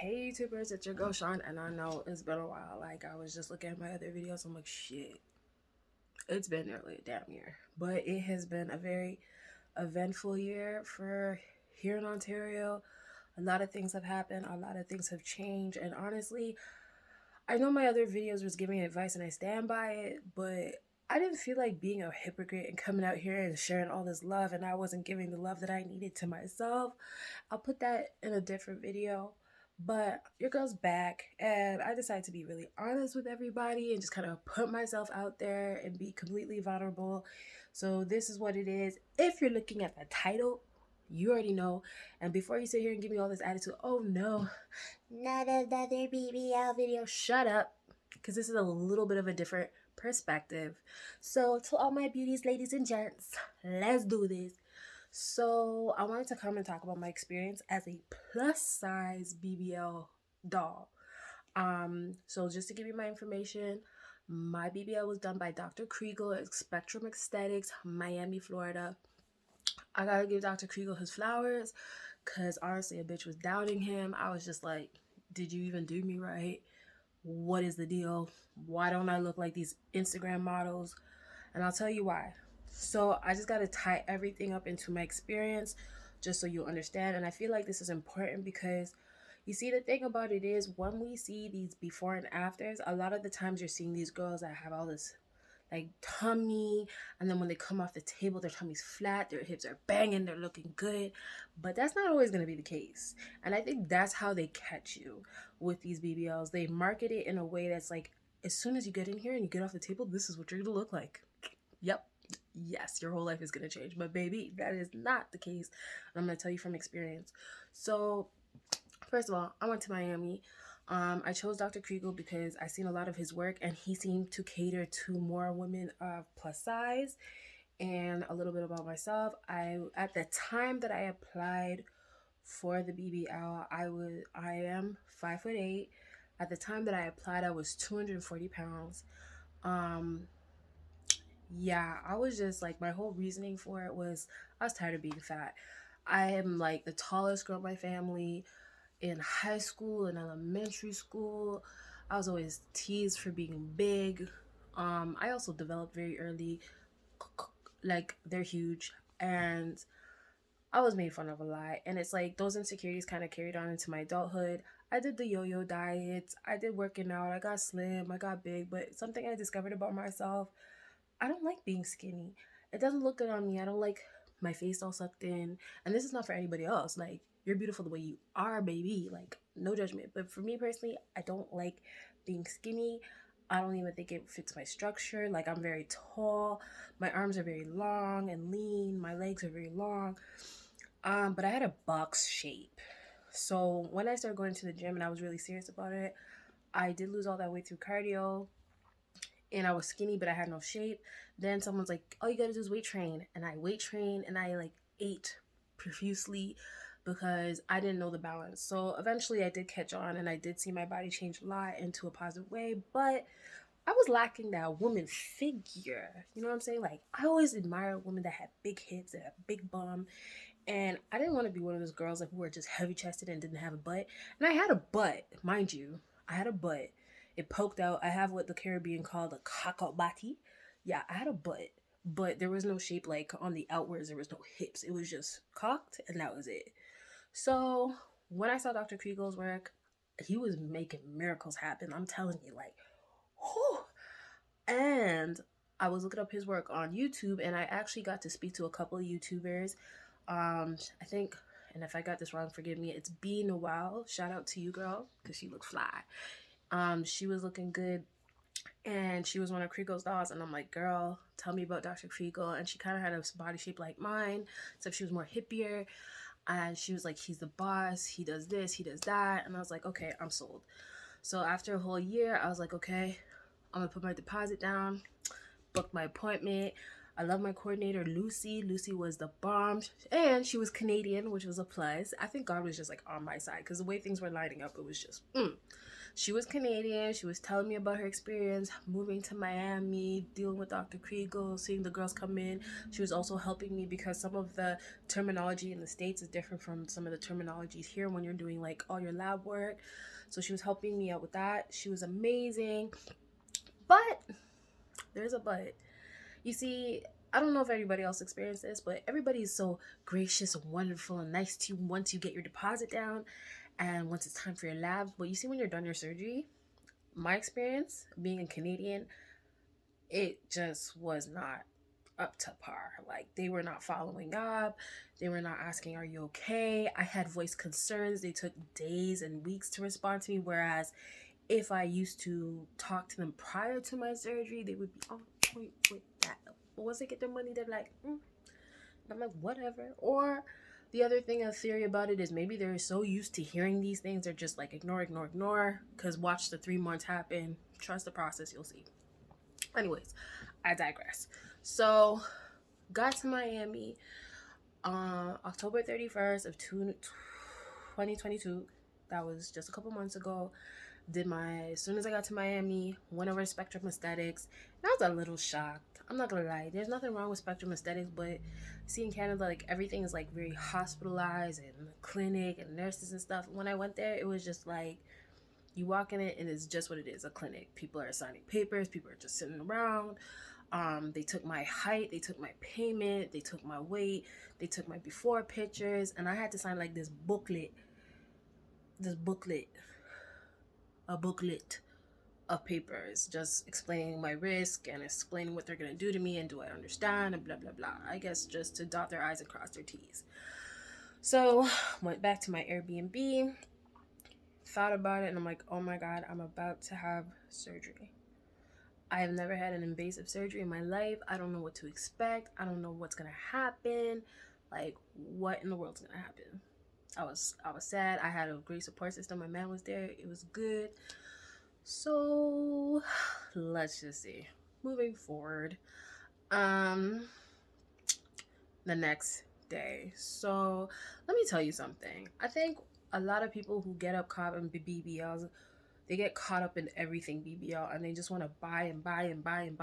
Hey YouTubers, it's your girl Sean, and I know it's been a while. Like, I was just looking at my other videos, I'm like, shit, it's been nearly a damn year. But it has been a very eventful year for here in Ontario. A lot of things have happened, a lot of things have changed, and honestly, I know my other videos was giving advice and I stand by it, but I didn't feel like being a hypocrite and coming out here and sharing all this love, and I wasn't giving the love that I needed to myself. I'll put that in a different video. But your girl's back, and I decided to be really honest with everybody and just kind of put myself out there and be completely vulnerable. So, this is what it is. If you're looking at the title, you already know. And before you sit here and give me all this attitude, oh no, not another BBL video, shut up. Because this is a little bit of a different perspective. So, to all my beauties, ladies, and gents, let's do this. So I wanted to come and talk about my experience as a plus size BBL doll. So just to give you my information, my BBL was done by Dr. Kreegel at Spectrum Aesthetics, Miami, Florida. I gotta give Dr. Kreegel his flowers, cause honestly, a bitch was doubting him. I was just like, did you even do me right? What is the deal? Why don't I look like these Instagram models? And I'll tell you why. So I just got to tie everything up into my experience just so you understand. And I feel like this is important because you see, the thing about it is when we see these before and afters, a lot of the times you're seeing these girls that have all this like tummy, and then when they come off the table, their tummy's flat, their hips are banging, they're looking good. But that's not always going to be the case. And I think that's how they catch you with these BBLs. They market it in a way that's like, as soon as you get in here and you get off the table, this is what you're going to look like. Yep. Yes, your whole life is going to change. But baby, that is not the case. And I'm going to tell you from experience. So, first of all, I went to Miami. I chose Dr. Kreegel because I seen a lot of his work and he seemed to cater to more women of plus size. And a little bit about myself. At the time that I applied for the BBL, I am 5'8". At the time that I applied, I was 240 pounds. Yeah, I was just like, my whole reasoning for it was I was tired of being fat. I am like the tallest girl in my family. In high school and elementary school, I was always teased for being big. I also developed very early, like they're huge, and I was made fun of a lot. And it's like those insecurities kind of carried on into my adulthood. I did the yo-yo diet, I did working out, I got slim, I got big, but something I discovered about myself, I don't like being skinny. It doesn't look good on me. I don't like my face all sucked in. And this is not for anybody else. Like, you're beautiful the way you are, baby. Like, no judgment. But for me personally, I don't like being skinny. I don't even think it fits my structure. Like, I'm very tall. My arms are very long and lean. My legs are very long. But I had a box shape. So when I started going to the gym and I was really serious about it, I did lose all that weight through cardio, and I was skinny, but I had no shape. Then someone's like, all you gotta do is weight train. And I weight train and I like ate profusely because I didn't know the balance. So eventually I did catch on and I did see my body change a lot into a positive way, but I was lacking that woman figure. You know what I'm saying? Like, I always admired women that had big hips, that had big bum. And I didn't want to be one of those girls like, who were just heavy chested and didn't have a butt. And I had a butt, mind you. I had a butt. It poked out. I have what the Caribbean called a cockabati. Yeah, I had a butt, but there was no shape like on the outwards. There was no hips. It was just cocked, and that was it. So when I saw Dr. Kriegel's work, he was making miracles happen. I'm telling you, like, whew. And I was looking up his work on YouTube, and I actually got to speak to a couple of YouTubers. I think, and if I got this wrong, forgive me. It's B Noel. Shout out to you, girl, because she looked fly. She was looking good, and she was one of Kreegel's dolls. And I'm like, girl, tell me about Dr. Kreegel. And she kind of had a body shape like mine, except she was more hippier. And she was like, he's the boss. He does this. He does that. And I was like, okay, I'm sold. So after a whole year, I was like, okay, I'm gonna put my deposit down, book my appointment. I love my coordinator, Lucy. Lucy was the bomb. And she was Canadian, which was a plus. I think God was just like on my side because the way things were lining up, it was just, She was Canadian. She was telling me about her experience moving to Miami, dealing with Dr. Kreegel, seeing the girls come in. She was also helping me because some of the terminology in the States is different from some of the terminologies here when you're doing like all your lab work. So she was helping me out with that. She was amazing. But there's a but. You see, I don't know if everybody else experienced this, but everybody is so gracious and wonderful and nice to you once you get your deposit down and once it's time for your labs. But you see, when you're done your surgery, my experience being a Canadian, it just was not up to par. Like, they were not following up. They were not asking, are you okay? I had voice concerns. They took days and weeks to respond to me. Whereas if I used to talk to them prior to my surgery, they would be on point with that. But once they get their money, they're like, I'm like, whatever. Or the other thing, a theory about it is maybe they're so used to hearing these things, they're just like, ignore. Because watch the 3 months happen. Trust the process, you'll see. Anyways, I digress. So, got to Miami on October 31st of 2022. That was just a couple months ago. As soon as I got to Miami, went over to Spectrum Aesthetics, and I was a little shocked. I'm not gonna lie, there's nothing wrong with Spectrum Aesthetics, but see, in Canada, like, everything is like very hospitalized and clinic and nurses and stuff. When I went there, it was just like, you walk in it and it's just what it is, a clinic. People are signing papers, people are just sitting around. They took my height, they took my payment, they took my weight, they took my before pictures, and I had to sign like a booklet of papers just explaining my risk and explaining what they're going to do to me and do I understand and blah blah blah. I guess just to dot their I's and cross their T's. So went back to my Airbnb, thought about it, and I'm like, oh my god, I'm about to have surgery. I have never had an invasive surgery in my life. I don't know what to expect. I don't know what's going to happen. Like, what in the world's going to happen? I was sad. I had a great support system. My man was there. It was good. So let's just see. Moving forward. The next day. So let me tell you something. I think a lot of people who get up caught in BBLs, they get caught up in everything BBL and they just want to buy and buy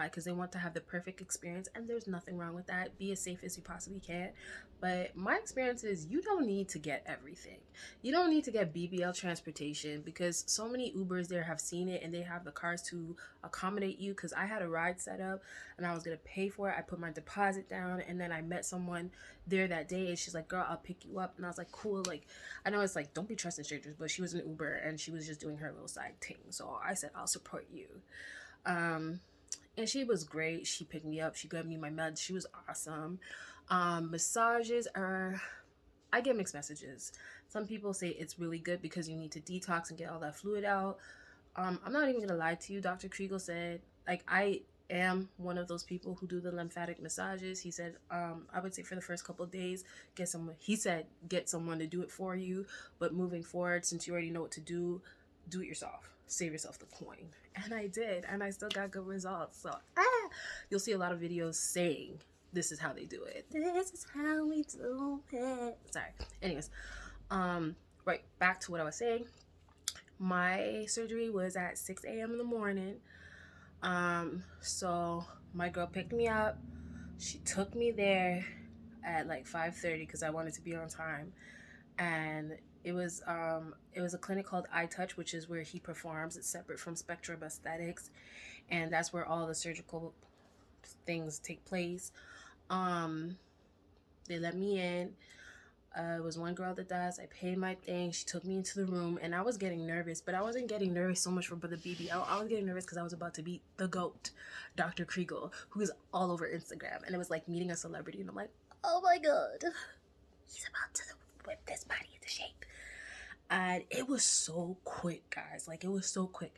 because they want to have the perfect experience, and there's nothing wrong with that. Be as safe as you possibly can. But my experience is you don't need to get everything. You don't need to get BBL transportation because so many Ubers there have seen it and they have the cars to accommodate you, because I had a ride set up and I was going to pay for it. I put my deposit down and then I met someone there that day and she's like, girl, I'll pick you up. And I was like, cool. Like, I know it's like, don't be trusting strangers, but she was an Uber and she was just doing her little side thing. So I said, I'll support you. And she was great. She picked me up. She gave me my meds. She was awesome. Massages I get mixed messages. Some people say it's really good because you need to detox and get all that fluid out. I'm not even gonna lie to you. Dr. Kreegel said, like, I am one of those people who do the lymphatic massages. He said, I would say for the first couple of days, get someone to do it for you. But moving forward, since you already know what to do it yourself. Save yourself the coin. And I did, and I still got good results. So you'll see a lot of videos saying this is how they do it. This is how we do it. Sorry. Anyways, right, back to what I was saying. My surgery was at 6 a.m. in the morning. So my girl picked me up. She took me there at like 5:30 because I wanted to be on time. And it was a clinic called iTouch, which is where he performs. It's separate from Spectrum Aesthetics, and that's where all the surgical things take place. They let me in. It was one girl at the desk. I paid my thing. She took me into the room, and I was getting nervous, but I wasn't getting nervous so much for the BBL. I was getting nervous because I was about to meet the GOAT, Dr. Kreegel, who is all over Instagram, and it was like meeting a celebrity, and I'm like, oh my god, he's about to whip this body into shape. And it was so quick, guys. Like, it was so quick.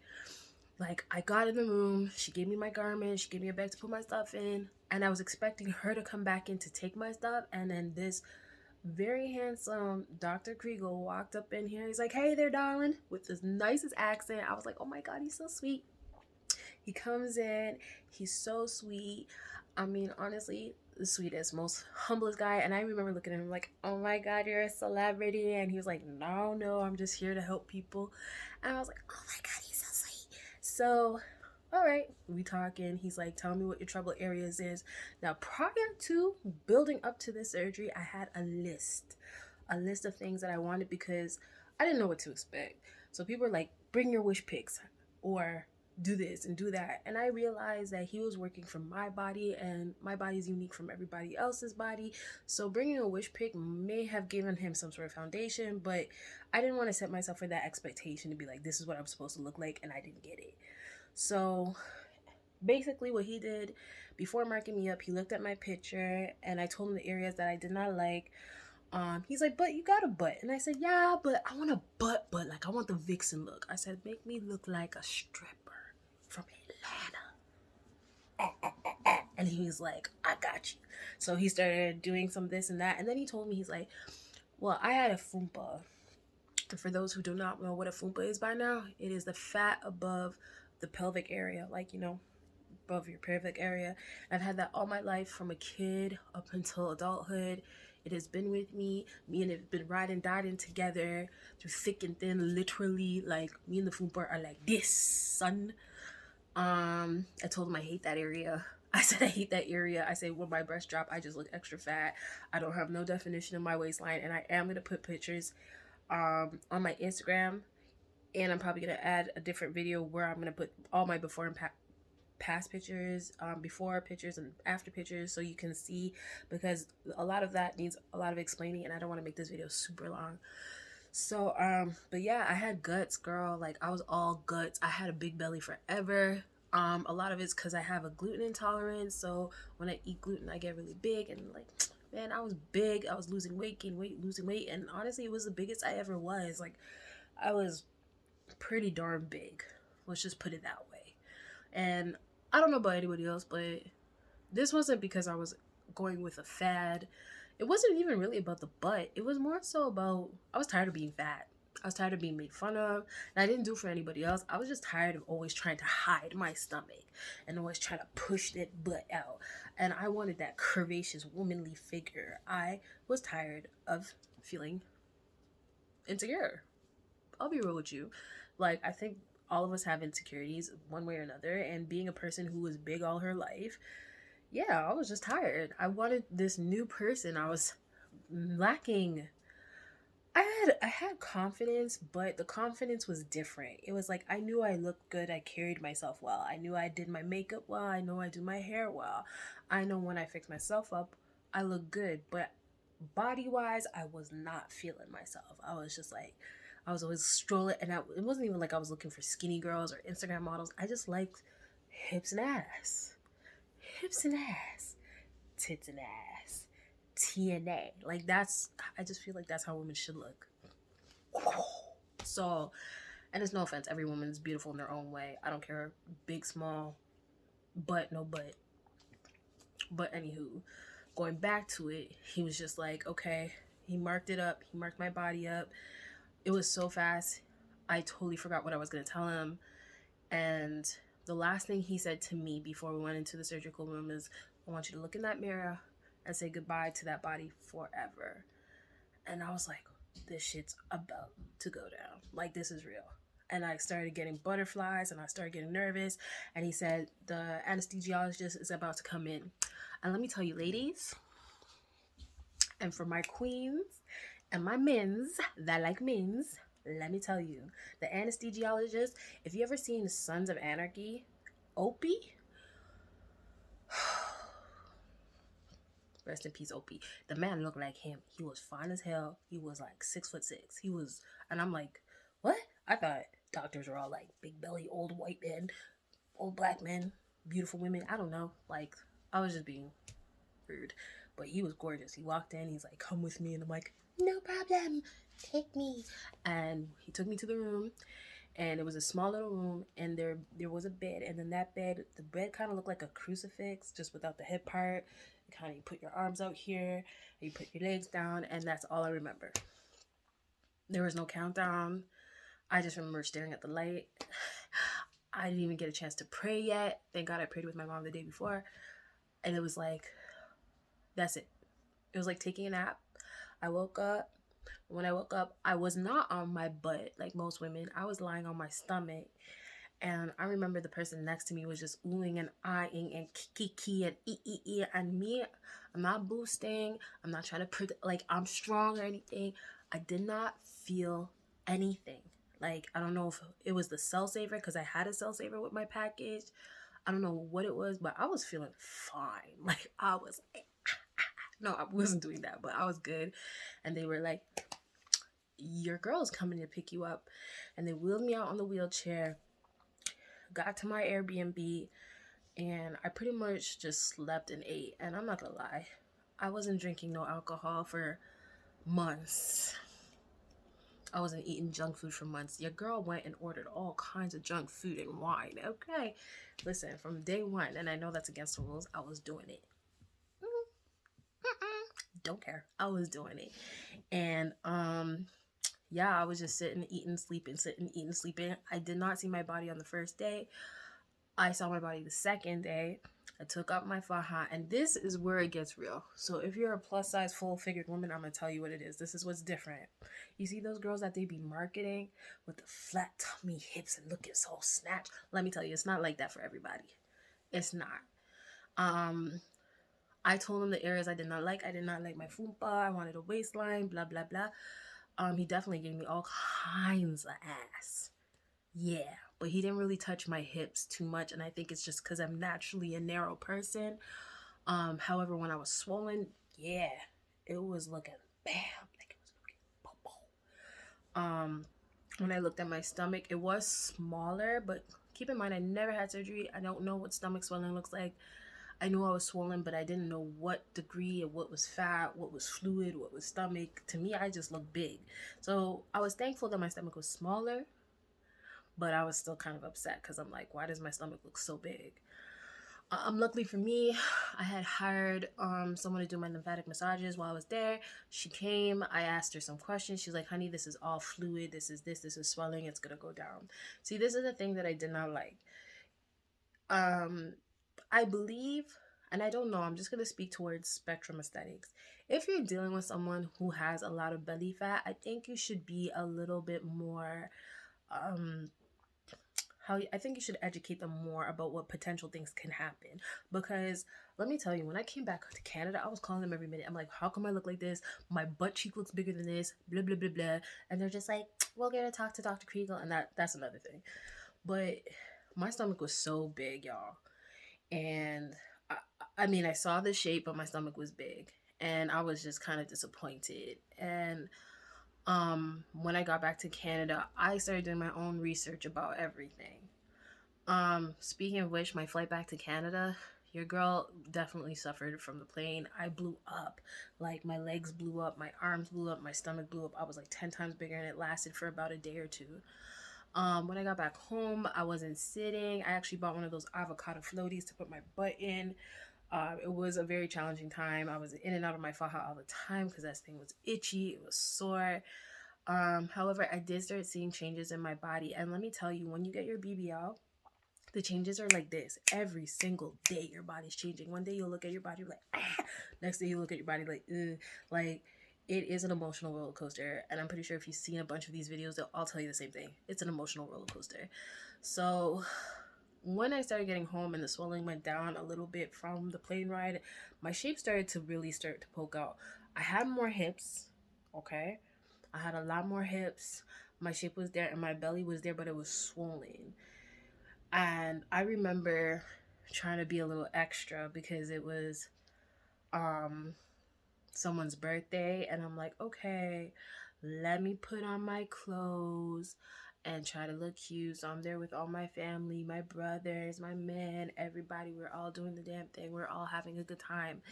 Like, I got in the room, she gave me my garment, she gave me a bag to put my stuff in, and I was expecting her to come back in to take my stuff, and then this very handsome Dr. Kreegel walked up in here. He's like, hey there, darling, with this nicest accent. I was like, oh my god, he's so sweet. He comes in, he's so sweet. I mean, honestly, the sweetest, most humblest guy. And I remember looking at him like, oh my God, you're a celebrity. And he was like, no, no, I'm just here to help people. And I was like, oh my God, he's so sweet. So, all right, we talking. He's like, tell me what your trouble areas is. Now, prior to building up to this surgery, I had a list of things that I wanted because I didn't know what to expect. So people were like, bring your wish pics or do this and do that. And I realized that he was working for my body and my body is unique from everybody else's body. So bringing a wish pic may have given him some sort of foundation, but I didn't want to set myself for that expectation to be like, this is what I'm supposed to look like, and I didn't get it. So basically what he did before marking me up, he looked at my picture and I told him the areas that I did not like. He's like, but you got a butt. And I said, yeah, but I want a butt, like I want the vixen look. I said, make me look like a stripper from Atlanta. And he was like, I got you. So he started doing some this and that. And then he told me, he's like, well, I had a fupa. And for those who do not know what a fupa is by now, it is the fat above the pelvic area, like, you know, above your pelvic area. I've had that all my life from a kid up until adulthood. It has been with me. Me and it have been riding, dying together through thick and thin. Literally, like me and the fupa are like this, son. I told him I hate that area. I said I hate that area. I said when my breasts drop, I just look extra fat. I don't have no definition in my waistline, and I am gonna put pictures on my Instagram, and I'm probably gonna add a different video where I'm gonna put all my before and past pictures, before pictures and after pictures, so you can see, because a lot of that needs a lot of explaining and I don't want to make this video super long. So but yeah, I had guts, girl. Like I was all guts. I had a big belly forever. A lot of it's because I have a gluten intolerance, so when I eat gluten I get really big, and like, man, I was big. I was losing weight, gaining weight, losing weight, and honestly it was the biggest I ever was. Like I was pretty darn big, let's just put it that way. And I don't know about anybody else, but this wasn't because I was going with a fad. It wasn't even really about the butt. It was more so about, I was tired of being fat. I was tired of being made fun of. And I didn't do it for anybody else. I was just tired of always trying to hide my stomach and always trying to push that butt out. And I wanted that curvaceous womanly figure. I was tired of feeling insecure. I'll be real with you. Like, I think all of us have insecurities one way or another. And being a person who was big all her life, yeah, I was just tired. I wanted this new person. I was lacking. I had confidence, but the confidence was different. It was like I knew I looked good. I carried myself well. I knew I did my makeup well. I know I do my hair well. I know when I fix myself up, I look good. But body wise, I was not feeling myself. I was just like, I was always strolling, and it wasn't even like I was looking for skinny girls or Instagram models. I just liked hips and ass. Hips and ass. Tits and ass. TNA. Like that's, I just feel like that's how women should look. So, and it's no offense, every woman is beautiful in their own way. I don't care, big, small, butt, no butt. But anywho, going back to it, he was just like, okay, he marked it up. He marked my body up. It was so fast. I totally forgot what I was going to tell him. And the last thing he said to me before we went into the surgical room is, I want you to look in that mirror and say goodbye to that body forever. And I was like, this shit's about to go down. Like, this is real. And I started getting butterflies and I started getting nervous. And he said, the anesthesiologist is about to come in. And let me tell you, ladies, and for my queens and my men's that like men's, let me tell you, the anesthesiologist, if you ever seen Sons of Anarchy, Opie, rest in peace, Opie. The man looked like him. He was fine as hell. He was like 6'6". He was, and I'm like, what? I thought doctors were all like big belly, old white men, old black men, beautiful women. I don't know. Like, I was just being rude. But he was gorgeous. He walked in. He's like, come with me. And I'm like, no problem. Take me. And he took me to the room. And it was a small little room. And there was a bed. And then that bed, the bed kind of looked like a crucifix, just without the head part. Kind of, you put your arms out here, you put your legs down, and that's all I remember. There was no countdown. I just remember staring at the light. I didn't even get a chance to pray yet. Thank God I prayed with my mom the day before. And it was like, that's it. It was like taking a nap. I woke up. When I woke up, I was not on my butt like most women. I was lying on my stomach. And I remember the person next to me was just oohing and eyeing and kiki and ee and me. I'm not boosting. I'm not trying to like I'm strong or anything. I did not feel anything. Like, I don't know if it was the cell saver because I had a cell saver with my package. I don't know what it was, but I was feeling fine. Like, I was no, I wasn't doing that, but I was good. And they were like, your girl's coming to pick you up. And they wheeled me out on the wheelchair, got to my Airbnb, and I pretty much just slept and ate. And I'm not gonna lie, I wasn't drinking no alcohol for months. I wasn't eating junk food for months. Your girl went and ordered all kinds of junk food and wine. Okay, listen, from day one, and I know that's against the rules, I was doing it. Don't care. I was doing it. And yeah, I was just sitting, eating, sleeping, sitting, eating, sleeping. I did not see my body on the first day. I saw my body the second day. I took up my faja, and this is where it gets real. So if you're a plus size, full figured woman, I'm gonna tell you what it is. This is what's different. You see those girls that they be marketing with the flat tummy, hips, and looking so snatched? Let me tell you, it's not like that for everybody. It's not. I told him the areas I did not like. I did not like my fupa. I wanted a waistline, blah, blah, blah. He definitely gave me all kinds of ass. Yeah, but he didn't really touch my hips too much, and I think it's just because I'm naturally a narrow person. However, when I was swollen, yeah, it was looking bam, like it was looking popo. When I looked at my stomach, it was smaller, but keep in mind, I never had surgery. I don't know what stomach swelling looks like. I knew I was swollen, but I didn't know what degree and what was fat, what was fluid, what was stomach. To me, I just looked big. So I was thankful that my stomach was smaller, but I was still kind of upset because I'm like, why does my stomach look so big? Luckily for me, I had hired someone to do my lymphatic massages while I was there. She came. I asked her some questions. She's like, honey, this is all fluid. This is swelling. It's going to go down. See, this is the thing that I did not like. I believe, and I don't know, I'm just going to speak towards spectrum aesthetics. If you're dealing with someone who has a lot of belly fat, I think you should be a little bit more, I think you should educate them more about what potential things can happen. Because let me tell you, when I came back to Canada, I was calling them every minute. I'm like, how come I look like this? My butt cheek looks bigger than this, blah, blah, blah, blah. And they're just like, we're going to talk to Dr. Kreegel, and that's another thing. But my stomach was so big, y'all. And I mean, I saw the shape, but my stomach was big. And I was just kind of disappointed. And when I got back to Canada, I started doing my own research about everything. Speaking of which, my flight back to Canada, your girl definitely suffered from the plane. I blew up. Like, my legs blew up, my arms blew up, my stomach blew up. I was like 10 times bigger, and it lasted for about a day or two. When I got back home, I wasn't sitting. I actually bought one of those avocado floaties to put my butt in. It was a very challenging time. I was in and out of my faja all the time because that thing was itchy. It was sore. However, I did start seeing changes in my body. And let me tell you, when you get your BBL, the changes are like this. Every single day, your body's changing. One day you'll look at your body like, ah. Next day you look at your body like, ugh. Like, it is an emotional roller coaster. And I'm pretty sure if you've seen a bunch of these videos, they'll all tell you the same thing. It's an emotional roller coaster. So when I started getting home and the swelling went down a little bit from the plane ride, my shape started to really start to poke out. I had more hips, okay? I had a lot more hips. My shape was there and my belly was there, but it was swollen. And I remember trying to be a little extra because it was someone's birthday, and I'm like, okay, let me put on my clothes and try to look cute. So I'm there with all my family, my brothers, my men, everybody. We're all doing the damn thing. We're all having a good time.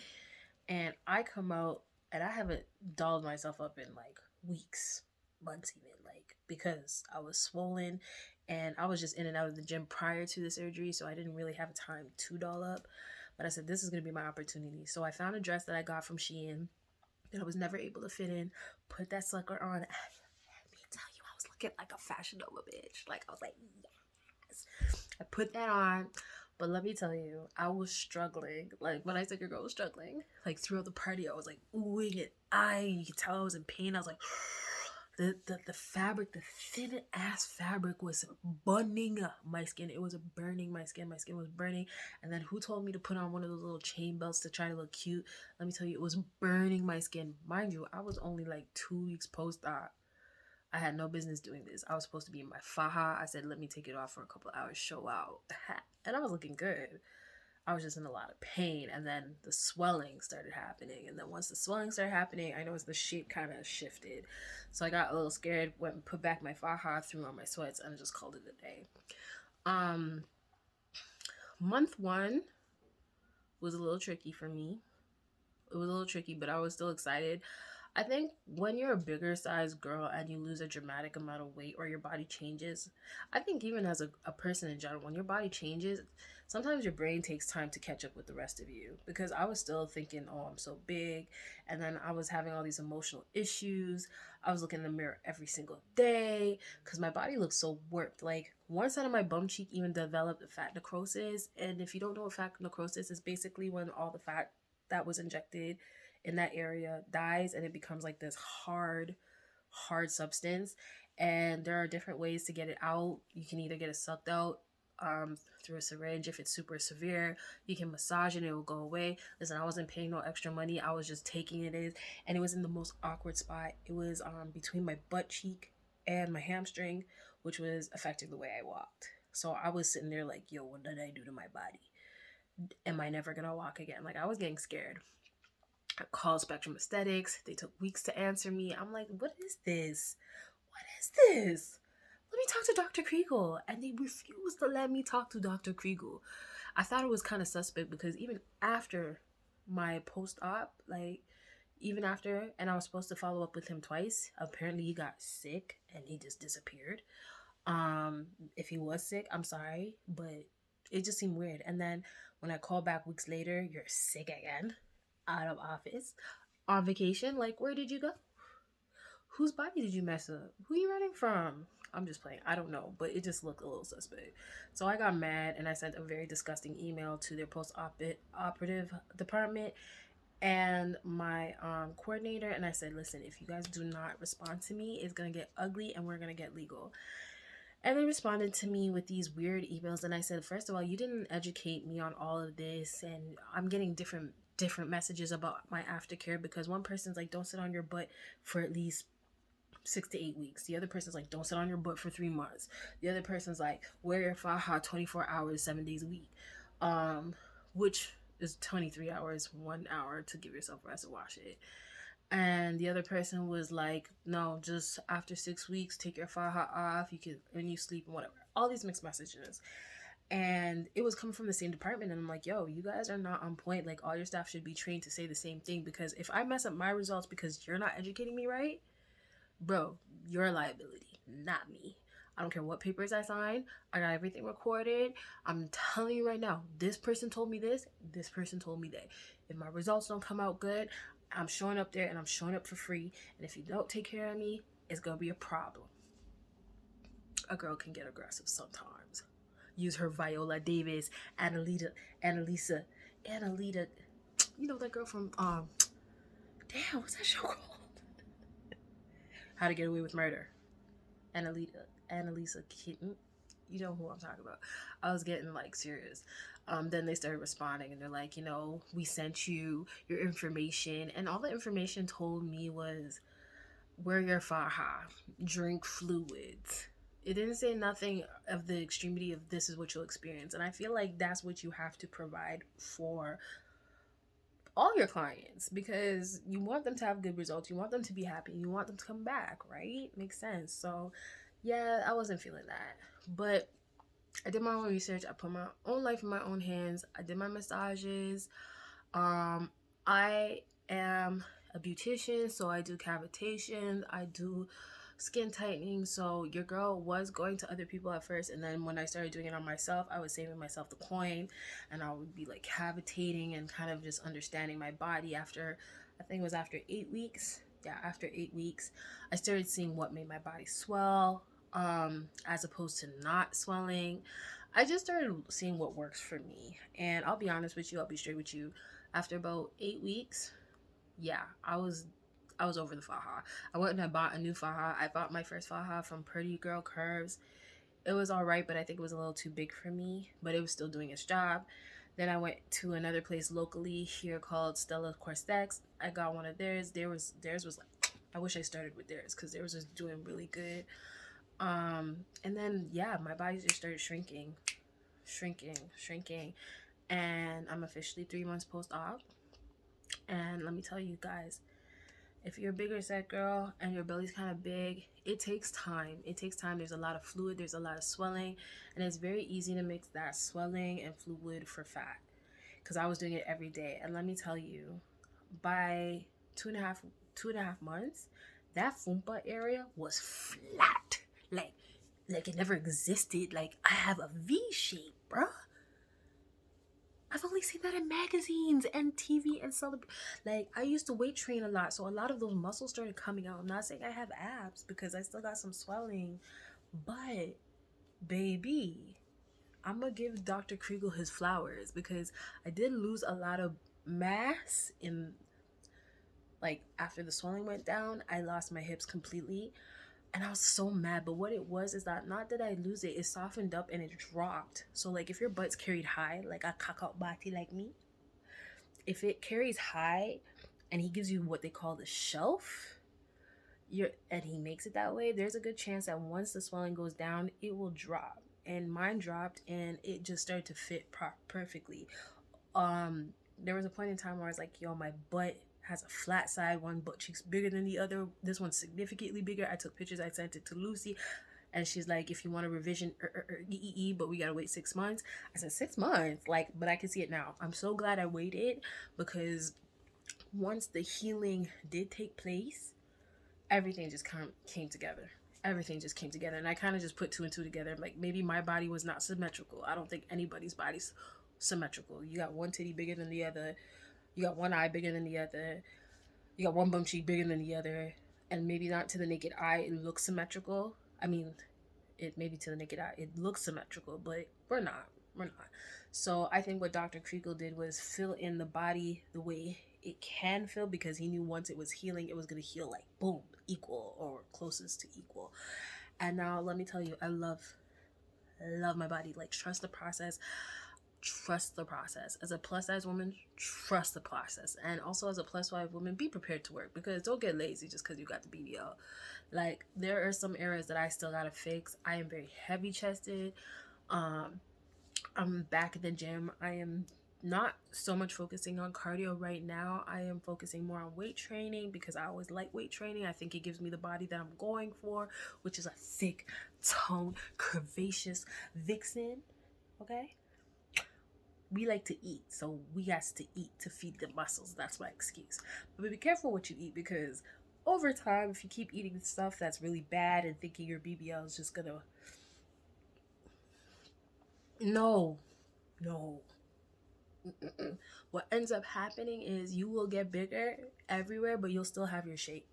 And I come out and I haven't dolled myself up in like weeks, months even, like, because I was swollen and I was just in and out of the gym prior to the surgery, so I didn't really have time to doll up. But I said, this is going to be my opportunity. So I found a dress that I got from Shein that I was never able to fit in, put that sucker on. Let me tell you, I was looking like a Fashion Nova bitch. Like, I was like, yes. I put that on, But let me tell you, I was struggling. Like when I said your girl was struggling, like throughout the party, I was like oohing and eyeing. You could tell I was in pain. I was like, the fabric, the thin ass fabric was burning my skin. It was burning my skin. My skin was burning. And then who told me to put on one of those little chain belts to try to look cute? Let me tell you, it was burning my skin. Mind you, I was only like 2 weeks post-op. I had no business doing this. I was supposed to be in my faja. I said, let me take it off for a couple hours, show out. And I was looking good. I was just in a lot of pain. And then the swelling started happening. And then once the swelling started happening, I noticed the shape kind of shifted. So I got a little scared, went and put back my faja, threw on my sweats, and just called it a day. Month one was a little tricky for me. It was a little tricky, but I was still excited. I think when you're a bigger size girl and you lose a dramatic amount of weight or your body changes, I think even as a person in general, when your body changes, sometimes your brain takes time to catch up with the rest of you. Because I was still thinking, oh, I'm so big. And then I was having all these emotional issues. I was looking in the mirror every single day because my body looked so warped. Like one side of my bum cheek even developed fat necrosis. And if you don't know what fat necrosis is, basically when all the fat that was injected in that area dies and it becomes like this hard substance. And there are different ways to get it out. You can either get it sucked out through a syringe. If it's super severe, you can massage it and it will go away. Listen, I wasn't paying no extra money. I was just taking it in, and it was in the most awkward spot. It was between my butt cheek and my hamstring, which was affecting the way I walked. So I was sitting there like, yo, what did I do to my body? Am I never gonna walk again? Like I was getting scared. I called Spectrum Aesthetics. They took weeks to answer me. I'm like, what is this? What is this? Let me talk to Dr. Kreegel. And they refused to let me talk to Dr. Kreegel. I thought it was kind of suspect because even after my post-op, like even after, and I was supposed to follow up with him twice, apparently he got sick and he just disappeared. If he was sick, I'm sorry, but it just seemed weird. And then when I called back weeks later, you're sick again, out of office, on vacation. Like, where did you go? Whose body did you mess up? Who are you running from? I'm just playing. I don't know, but it just looked a little suspect. So I got mad and I sent a very disgusting email to their post-operative department and my coordinator, and I said, listen, if you guys do not respond to me, it's gonna get ugly and we're gonna get legal. And they responded to me with these weird emails, and I said, first of all, you didn't educate me on all of this, and I'm getting different messages about my aftercare, because one person's like, don't sit on your butt for at least 6 to 8 weeks. The other person's like, don't sit on your butt for 3 months. The other person's like, wear your faja 24 hours 7 days a week, which is 23 hours 1 hour to give yourself rest and wash it. And the other person was like, no, just after 6 weeks, take your faja off. You can, when you sleep and whatever. All these mixed messages. And it was coming from the same department. And I'm like, yo, you guys are not on point. Like, all your staff should be trained to say the same thing. Because if I mess up my results because you're not educating me right, bro, you're a liability, not me. I don't care what papers I sign. I got everything recorded. I'm telling you right now, this person told me this. This person told me that. If my results don't come out good, I'm showing up there and I'm showing up for free. And if you don't take care of me, it's going to be a problem. A girl can get aggressive sometimes. Use her Viola Davis, Annalisa, you know that girl from, damn, what's that show called? How to Get Away with Murder. Annalisa Kitten. You know who I'm talking about. I was getting like serious. Then they started responding and they're like, you know, we sent you your information, and all the information told me was wear your faja, drink fluids. It didn't say nothing of the extremity of this is what you'll experience. And I feel like that's what you have to provide for all your clients, because you want them to have good results, you want them to be happy, you want them to come back, right? Makes sense. So yeah, I wasn't feeling that, but I did my own research. I put my own life in my own hands. I did my massages. I am a beautician, so I do cavitation, I do skin tightening. So your girl was going to other people at first, and then when I started doing it on myself, I was saving myself the coin, and I would be like cavitating and kind of just understanding my body. After, I think it was after 8 weeks, after 8 weeks, I started seeing what made my body swell. as opposed to not swelling. I just started seeing what works for me. And I'll be honest with you, I'll be straight with you. After about 8 weeks, yeah, I was over the faja. I went and I bought a new faja. I bought my first faja from Pretty Girl Curves. It was all right, but I think it was a little too big for me, but it was still doing its job. Then I went to another place locally here called Stella Corsex. I got one of theirs. Theirs was like, I wish I started with theirs because theirs was doing really good. And then yeah, my body just started shrinking, and I'm officially 3 months post-op. And let me tell you guys, if you're a bigger set girl and your belly's kind of big, it takes time. It takes time. There's a lot of fluid, there's a lot of swelling, and it's very easy to mix that swelling and fluid for fat. Because I was doing it every day, and let me tell you, by two and a half months, that fumpa area was flat, like it never existed. Like I have a V shape, bruh. I've only seen that in magazines and TV and like I used to weight train a lot, so a lot of those muscles started coming out. I'm not saying I have abs because I still got some swelling, but baby, I'm gonna give Dr. Kreegel his flowers because I did lose a lot of mass in, like, after the swelling went down. I lost my hips completely, and I was so mad. But what it was is that not that I lose it, it softened up and it dropped. So like if your butt's carried high, like a cacao body like me, if it carries high and he gives you what they call the shelf, and he makes it that way, there's a good chance that once the swelling goes down, it will drop. And mine dropped and it just started to fit perfectly. There was a point in time where I was like, yo, my butt has a flat side. One butt cheek's bigger than the other. This one's significantly bigger. I took pictures. I sent it to Lucy, and she's like, if you want a revision, but we gotta wait 6 months. I said 6 months, like, but I can see it now. I'm so glad I waited, because once the healing did take place, everything just kind of came together. Everything just came together, and I kind of just put two and two together. Like, maybe my body was not symmetrical. I don't think anybody's body's symmetrical. You got one titty bigger than the other. You got one eye bigger than the other. You got one bum cheek bigger than the other. And maybe not to the naked eye, it looks symmetrical. I mean, it maybe to the naked eye, it looks symmetrical, but we're not. We're not. So I think what Dr. Kreegel did was fill in the body the way it can feel, because he knew once it was healing, it was going to heal like boom, equal or closest to equal. And now let me tell you, I love my body. Like, trust the process. Trust the process. As a plus size woman, trust the process. And also as a plus size woman, be prepared to work, because don't get lazy just because you got the BBL. Like, there are some areas that I still gotta fix. I am very heavy chested. I'm back in the gym. I am not so much focusing on cardio right now. I am focusing more on weight training, because I always like weight training. I think it gives me the body that I'm going for, which is a thick, toned, curvaceous vixen. Okay? We like to eat, so we got to eat to feed the muscles. That's my excuse. But be careful what you eat, because over time, if you keep eating stuff that's really bad and thinking your BBL is just gonna... No. What ends up happening is you will get bigger everywhere, but you'll still have your shape.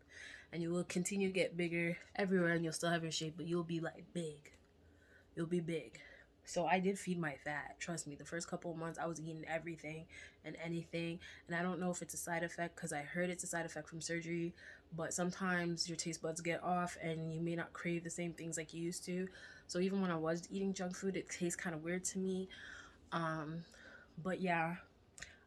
And you will continue to get bigger everywhere, and you'll still have your shape, but you'll be like big. You'll be big. So I did feed my fat. Trust me, the first couple of months I was eating everything and anything. And I don't know if it's a side effect, because I heard it's a side effect from surgery. But sometimes your taste buds get off and you may not crave the same things like you used to. So even when I was eating junk food, it tastes kind of weird to me. But yeah,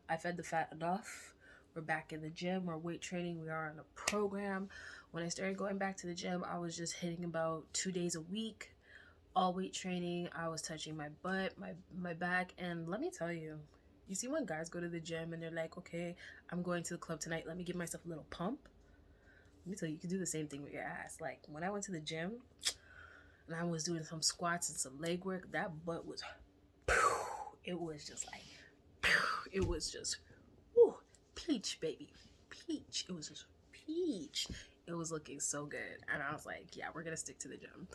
I fed the fat enough. We're back in the gym. We're weight training. We are on a program. When I started going back to the gym, I was just hitting about 2 days a week. All weight training. I was touching my butt, my back, and let me tell you, you see when guys go to the gym and they're like, okay, I'm going to the club tonight, let me give myself a little pump. Let me tell you, you can do the same thing with your ass. Like, when I went to the gym and I was doing some squats and some leg work, that butt was, it was just like, it was just, whew, peach, baby, peach. It was just peach. It was looking so good, and I was like, yeah, we're gonna stick to the gym.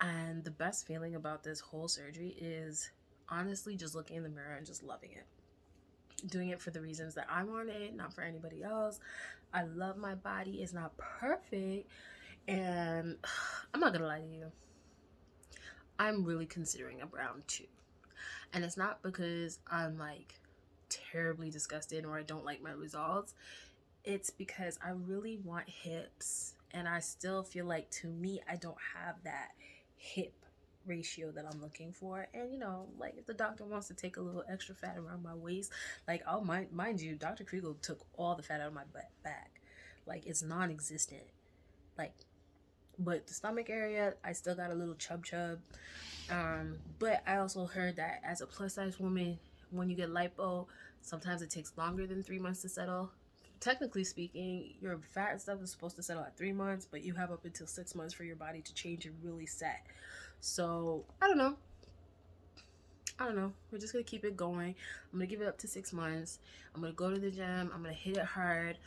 And the best feeling about this whole surgery is honestly just looking in the mirror and just loving it. Doing it for the reasons that I want it, not for anybody else. I love my body. It's not perfect. And I'm not gonna lie to you. I'm really considering a brown too. And it's not because I'm like terribly disgusted or I don't like my results. It's because I really want hips, and I still feel like, to me, I don't have that hip ratio that I'm looking for. And you know, like, if the doctor wants to take a little extra fat around my waist, like, I'll mind you, Dr. Kreegel took all the fat out of my butt back. Like, it's non-existent. Like, but the stomach area, I still got a little chub. But I also heard that as a plus size woman, when you get lipo, sometimes it takes longer than 3 months to settle. Technically speaking, your fat stuff is supposed to settle at 3 months, but you have up until 6 months for your body to change and really set. So I don't know. We're just gonna keep it going. I'm gonna give it up to 6 months. I'm gonna go to the gym. I'm gonna hit it hard.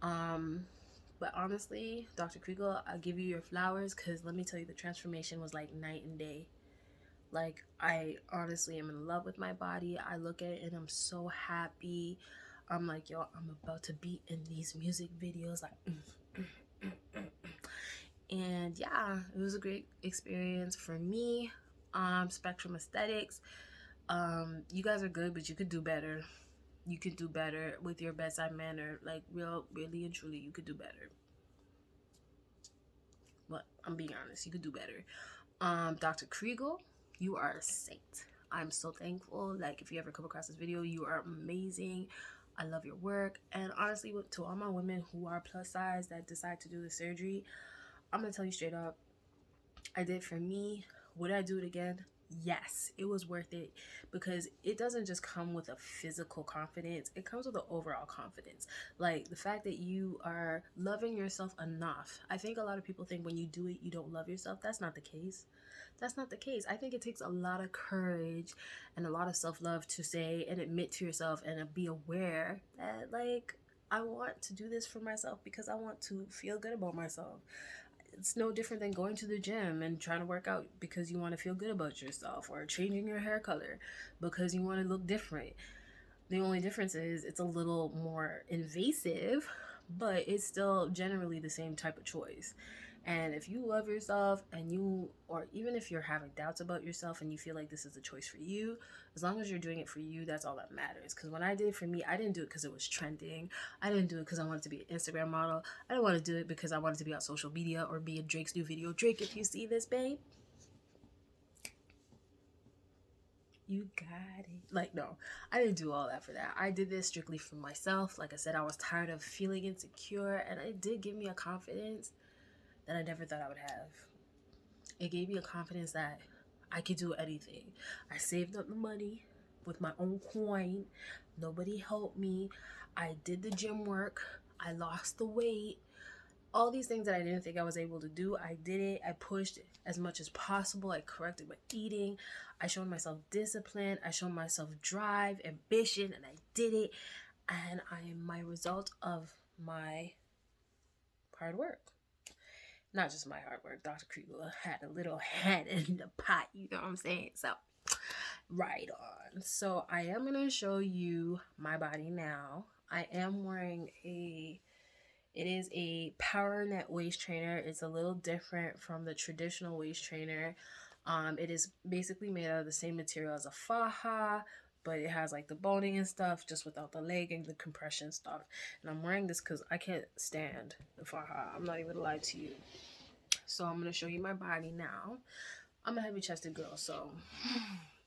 But honestly, Dr. Kreegel, I'll give you your flowers, because let me tell you, the transformation was like night and day. Like, I honestly am in love with my body. I look at it and I'm so happy. I'm like, yo, I'm about to be in these music videos. Like, and yeah, it was a great experience for me. Spectrum Aesthetics. You guys are good, but you could do better. You could do better with your bedside manner. Like, really and truly, you could do better. But I'm being honest, you could do better. Dr. Kreegel, you are a saint. I'm so thankful. Like, if you ever come across this video, you are amazing. I love your work. And honestly, to all my women who are plus size that decide to do the surgery, I'm gonna tell you straight up, I did for me. Would I do it again? Yes, it was worth it, because it doesn't just come with a physical confidence, it comes with an overall confidence. Like, the fact that you are loving yourself enough. I think a lot of people think when you do it, you don't love yourself. That's not the case. That's not the case. I think it takes a lot of courage and a lot of self-love to say and admit to yourself and be aware that, like, I want to do this for myself because I want to feel good about myself. It's no different than going to the gym and trying to work out because you want to feel good about yourself, or changing your hair color because you want to look different. The only difference is it's a little more invasive, but it's still generally the same type of choice. And if you love yourself, or even if you're having doubts about yourself and you feel like this is a choice for you, as long as you're doing it for you, that's all that matters. Because when I did it for me, I didn't do it because it was trending. I didn't do it because I wanted to be an Instagram model. I didn't want to do it because I wanted to be on social media or be in Drake's new video. Drake, if you see this, babe, you got it. Like, no, I didn't do all that for that. I did this strictly for myself. Like I said, I was tired of feeling insecure, and it did give me a confidence that I never thought I would have. It gave me a confidence that I could do anything. I saved up the money with my own coin. Nobody helped me. I did the gym work. I lost the weight. All these things that I didn't think I was able to do, I did it. I pushed as much as possible. I corrected my eating. I showed myself discipline. I showed myself drive, ambition, and I did it. And I am my result of my hard work. Not just my hard work. Dr. Kreegel had a little hand in the pot, you know what I'm saying? So, right on. So, I am going to show you my body now. I am wearing it is a power net waist trainer. It's a little different from the traditional waist trainer. It is basically made out of the same material as a faja, but it has like the boning and stuff, just without the leg and the compression stuff. And I'm wearing this because I can't stand the faja. I'm not even lie to you. So I'm going to show you my body now. I'm a heavy chested girl, so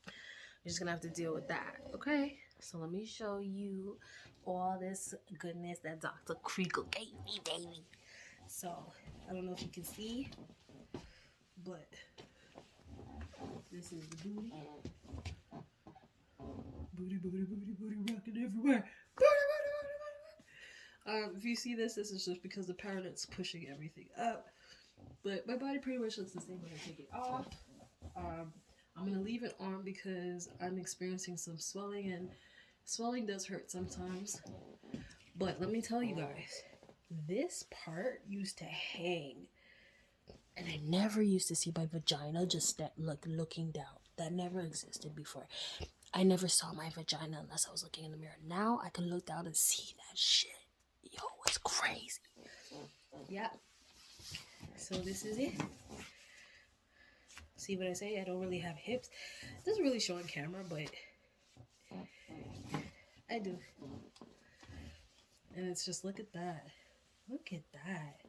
you're just going to have to deal with that, okay? So let me show you all this goodness that Dr. Kreegel gave me, baby. So I don't know if you can see, but this is the booty. Booty, rocking everywhere. If you see this is just because the power net's pushing everything up. But my body pretty much looks the same when I take it off. I'm going to leave it on because I'm experiencing some swelling, and swelling does hurt sometimes. But let me tell you guys, this part used to hang. And I never used to see my vagina just looking down. That never existed before. I never saw my vagina unless I was looking in the mirror. Now I can look down and see that shit. Yo, it's crazy. Yeah. So this is it. See what I say? I don't really have hips. It doesn't really show on camera, but I do. And it's just, look at that. Look at that.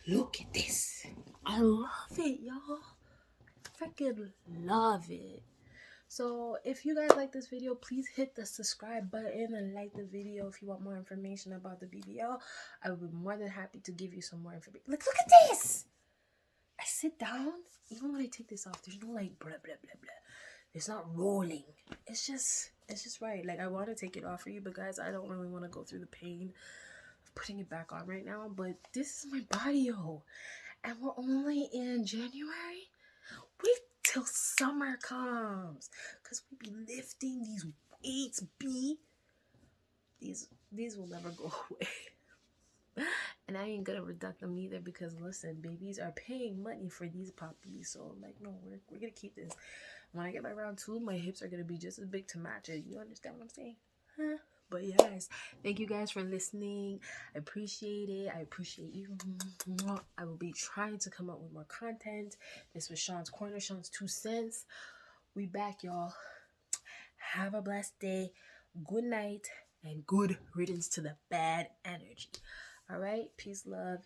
Look at this. I love it, y'all. Freaking love it. So if you guys like this video, please hit the subscribe button and like the video. If you want more information about the BBL, I will be more than happy to give you some more information. Look at this. I sit down, even when I take this off, there's no like blah blah blah blah. It's not rolling. It's just right. Like, I want to take it off for you, but guys, I don't really want to go through the pain of putting it back on right now. But this is my body, yo. And we're only in January. Wait till summer comes, cause we be lifting these weights. These will never go away. And I ain't gonna reduct them either, because listen, babies are paying money for these puppies. So like, no, we're gonna keep this. When I get my round 2, my hips are gonna be just as big to match it. You understand what I'm saying? Huh? But yes, thank you guys for listening. I appreciate it. I appreciate you. I will be trying to come up with more content. This was Sean's Corner, Sean's 2 cents. We back, y'all. Have a blessed day. Good night and good riddance to the bad energy. All right, peace, love.